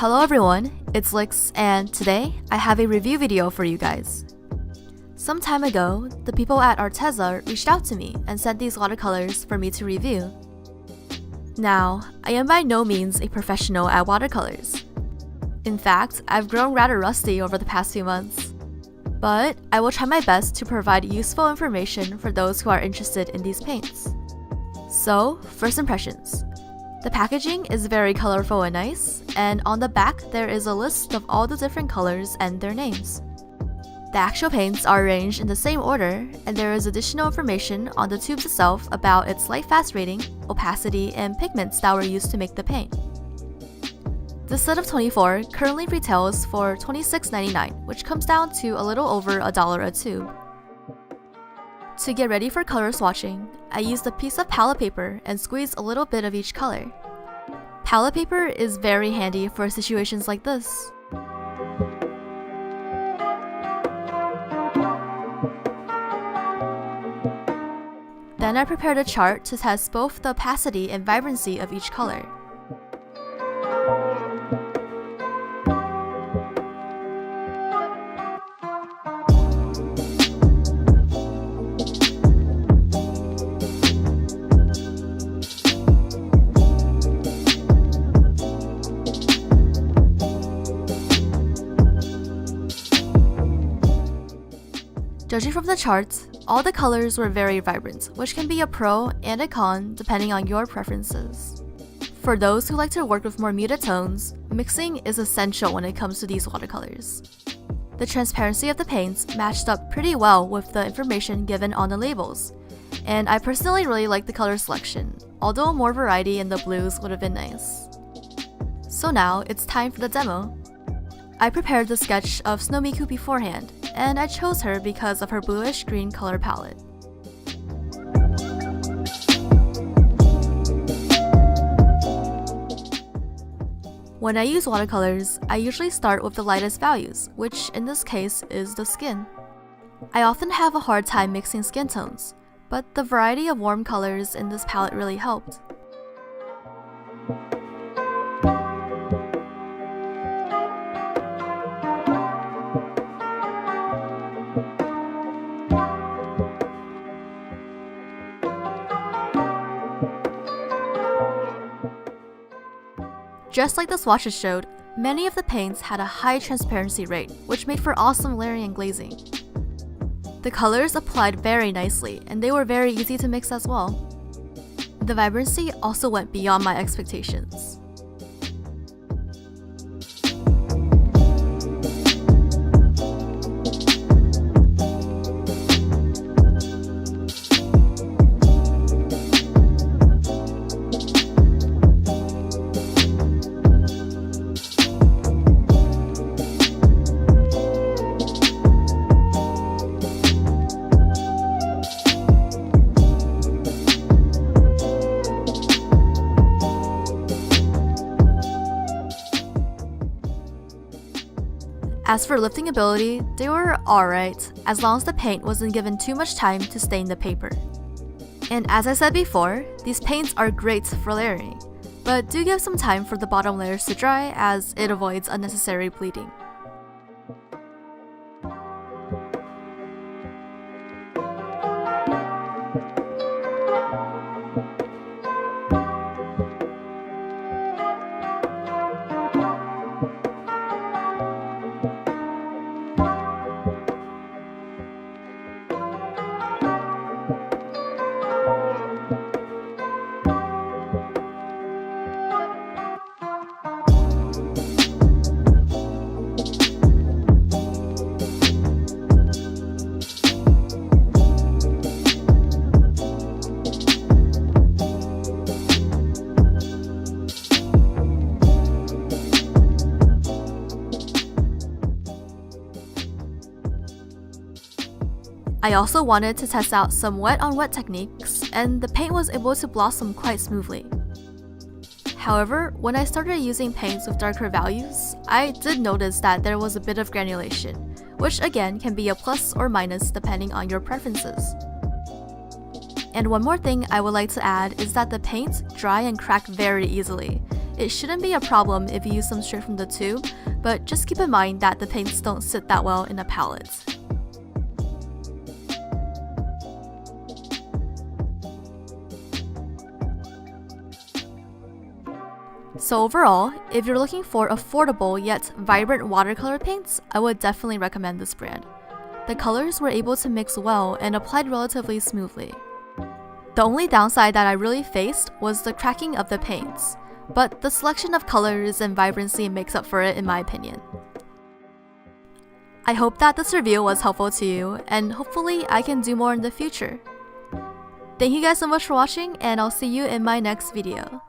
Hello everyone, it's Lix, and today I have a review video for you guys. Some time ago, the people at Arteza reached out to me and sent these watercolors for me to review. Now, I am by no means a professional at watercolors. In fact, I've grown rather rusty over the past few months. But I will try my best to provide useful information for those who are interested in these paints. So, first impressions. The packaging is very colorful and nice, and on the back there is a list of all the different colors and their names. The actual paints are arranged in the same order, and there is additional information on the tubes itself about its light fast rating, opacity, and pigments that were used to make the paint. This set of 24 currently retails for $26.99, which comes down to a little over $1 a tube. To get ready for color swatching, I used a piece of palette paper and squeezed a little bit of each color. Palette paper is very handy for situations like this. Then I prepared a chart to test both the opacity and vibrancy of each color. Judging from the charts, all the colors were very vibrant, which can be a pro and a con depending on your preferences. For those who like to work with more muted tones, mixing is essential when it comes to these watercolors. The transparency of the paints matched up pretty well with the information given on the labels, and I personally really like the color selection, although more variety in the blues would have been nice. So now it's time for the demo. I prepared the sketch of Snowmiku beforehand, and I chose her because of her bluish-green color palette. When I use watercolors, I usually start with the lightest values, which in this case is the skin. I often have a hard time mixing skin tones, but the variety of warm colors in this palette really helped. Just like the swatches showed, many of the paints had a high transparency rate, which made for awesome layering and glazing. The colors applied very nicely, and they were very easy to mix as well. The vibrancy also went beyond my expectations. As for lifting ability, they were alright, as long as the paint wasn't given too much time to stain the paper. And as I said before, these paints are great for layering, but do give some time for the bottom layers to dry as it avoids unnecessary bleeding. I also wanted to test out some wet-on-wet techniques, and the paint was able to blossom quite smoothly. However, when I started using paints with darker values, I did notice that there was a bit of granulation, which again can be a plus or minus depending on your preferences. And one more thing I would like to add is that the paints dry and crack very easily, it shouldn't be a problem if you use them straight from the tube, but just keep in mind that the paints don't sit that well in a palette. So overall, if you're looking for affordable yet vibrant watercolor paints, I would definitely recommend this brand. The colors were able to mix well and applied relatively smoothly. The only downside that I really faced was the cracking of the paints, but the selection of colors and vibrancy makes up for it in my opinion. I hope that this review was helpful to you, and hopefully I can do more in the future. Thank you guys so much for watching, and I'll see you in my next video.